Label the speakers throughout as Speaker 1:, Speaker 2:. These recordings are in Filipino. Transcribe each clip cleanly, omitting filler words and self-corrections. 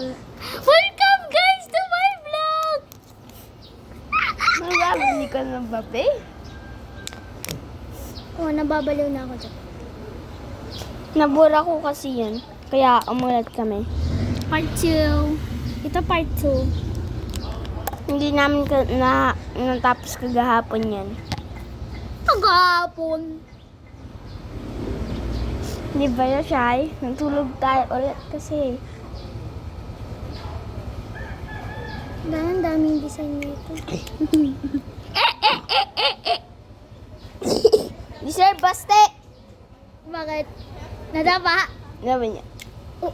Speaker 1: Welcome guys to my vlog!
Speaker 2: Hindi ka na babe?
Speaker 1: Oh, nababaliw na ako dyan.
Speaker 2: Nabura ko kasi yun. Kaya umulat kami.
Speaker 1: Part 2. Ito part 2.
Speaker 2: Hindi namin natapos kagahapon yan.
Speaker 1: Kagahapon.
Speaker 2: Di ba na, Shai? Natulog tayo ulit kasi.
Speaker 1: Daming design nito.
Speaker 2: Sir, baste!
Speaker 1: Bakit? Nadapa?
Speaker 2: Naman niya.
Speaker 1: Oh.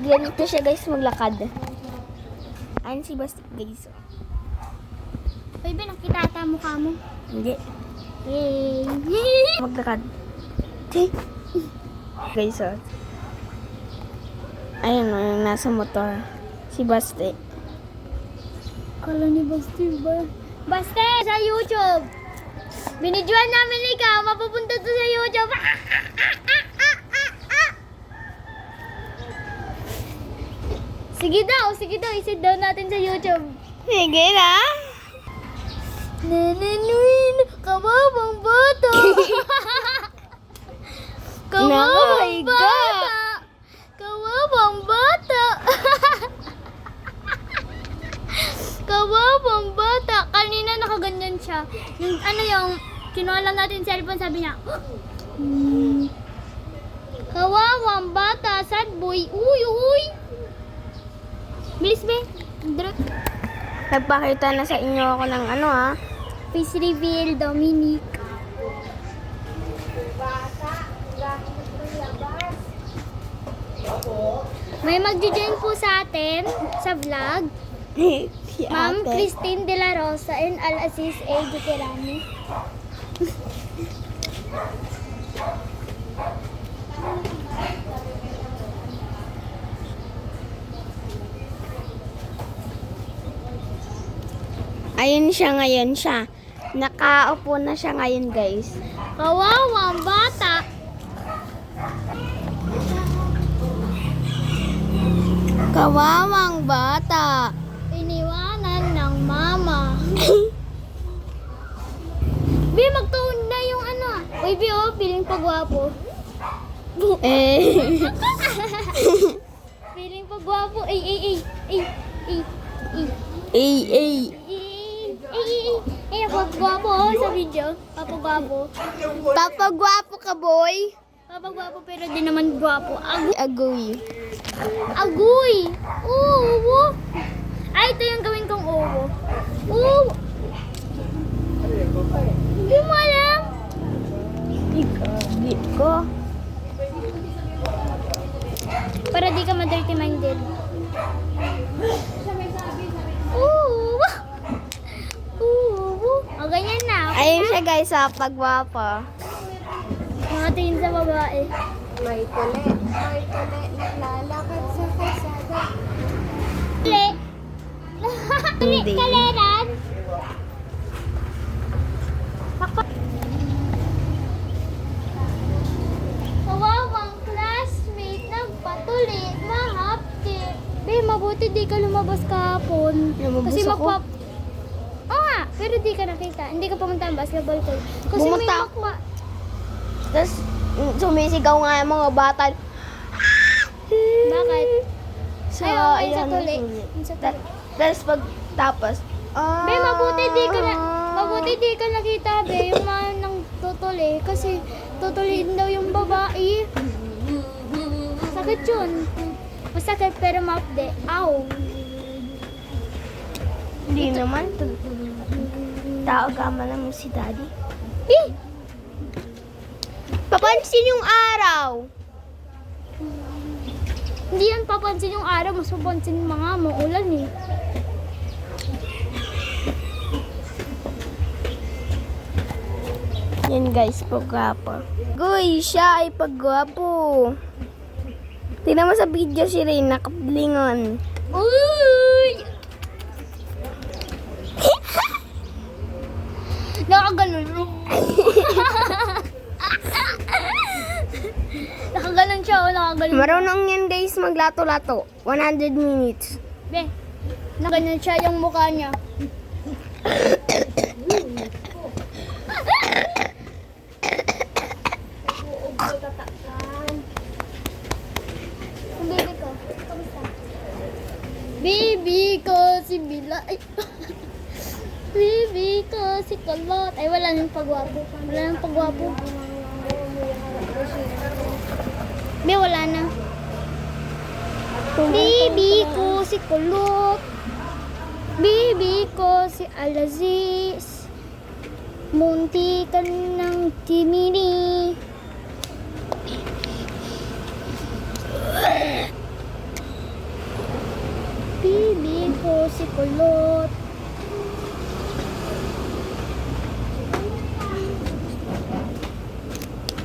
Speaker 2: Ganito siya guys maglakad. Ayun si Basti guys.
Speaker 1: Baby, nakita ata mukha mo.
Speaker 2: Hindi.
Speaker 1: Yay!
Speaker 2: Maglakad. Guys, oh. Ayun, yung nasa motor. Si Basti.
Speaker 1: Kala ni Basti ba? Basti! Sa YouTube! Binidyoan namin ikaw, mapupunta to sa YouTube. Sige daw, isit daw natin sa YouTube.
Speaker 2: Sige na.
Speaker 1: Nananuin, kababang bata.
Speaker 2: my God.
Speaker 1: bata. Kababang bata. Kababang bata. Kanina nakaganyan siya. Yung ano yung, kinuha lang natin cellphone, sabi niya, kawawang bata, sad boy. Uy. Bilis, be. Direct.
Speaker 2: Nagpakita na sa inyo ako ng ano
Speaker 1: Face reveal, Dominic. May magjo-join po sa atin sa vlog.
Speaker 2: Si
Speaker 1: Ma'am
Speaker 2: ate.
Speaker 1: Christine De La Rosa and Al-Aziz A. Duterani.
Speaker 2: Ayun siya ngayon siya. Nakaupo na siya ngayon guys.
Speaker 1: Kawawang bata.
Speaker 2: Kawawang bata.
Speaker 1: Iniwanan ng mama. Bi, magtuon na yung ano. Uy, Bi, oh, feeling pagwapo.
Speaker 2: Eh.
Speaker 1: Feeling pagwapo. Ay. Ay, pagwapo oh, sa video. Papagwapo.
Speaker 2: Papagwapo ka boy.
Speaker 1: Papagwapo pero di naman gwapo.
Speaker 2: Agoy.
Speaker 1: Agoy! Oo! Ay, ito yung gawin kong oo. Oo! Hindi mo alam.
Speaker 2: Ikagit ko.
Speaker 1: Para di ka ma-dirty minded. Oo! Oo! O, ganyan na. Okay
Speaker 2: Ayun
Speaker 1: na?
Speaker 2: siya guys sa pagwapo.
Speaker 1: Mga tingin sa babae.
Speaker 3: May tuli, naglalakad sa kalsada.
Speaker 1: Tuli! Tuli,
Speaker 2: Hindi.
Speaker 1: kaleran! Kawawang classmate nagpatuli, mahapti. Be, mabuti di ka lumabas kahapon.
Speaker 2: Lumabas
Speaker 1: Kasi
Speaker 2: ako?
Speaker 1: Oo nga, pero di ka nakita. Hindi ka pumunta ang basketball court. Kasi may
Speaker 2: Pumunta ako.
Speaker 1: makwa.
Speaker 2: Tapos sumisigaw nga yung mga bata.
Speaker 1: Bakit?
Speaker 2: So,
Speaker 1: Ay, okay, sa
Speaker 2: ayan,
Speaker 1: tuli.
Speaker 2: tuli.
Speaker 1: Sa tuli.
Speaker 2: Tapos pag tapos,
Speaker 1: Be, mabuti di ka nakita, be, yung mga nang tutuli. Kasi tutuliin daw yung babae. Sakit yun. Masakit pero maupde. Ow.
Speaker 2: Hindi naman. Tao gama naman si daddy.
Speaker 1: Eh!
Speaker 2: Papansin yung araw.
Speaker 1: Hindi yan papansin yung araw. Mas papansin yung mga maulan eh.
Speaker 2: Yan guys, pagwapo. Goy, siya ay pagwapo. Tingnan mo sa video si Ray, nakablingon.
Speaker 1: Uy! Nakaganon. Nakaganon siya, oh, nakaganon.
Speaker 2: Marunong yan guys maglato-lato. 100 minutes.
Speaker 1: Be, nakaganyan siya yung mukha niya. Baby ko, kamusta? Baby ko si Bila. Ay. Baby ko si Kulot. Ay, wala nang pagwapo. Wala nang pagwapo. Be, wala na. Baby ko si Kulot. Baby ko si Alaziz. Munti ka ng timini. Baby ko si Kulot.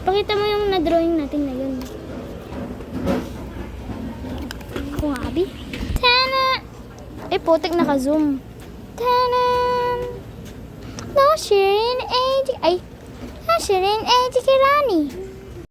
Speaker 1: Pakita mo yung na-drawing natin na yun. Ako nga, Abi. Tana! Eh, putik naka-zoom. Tanan! No, Shirin, Ay! No, Shirin, Kirani.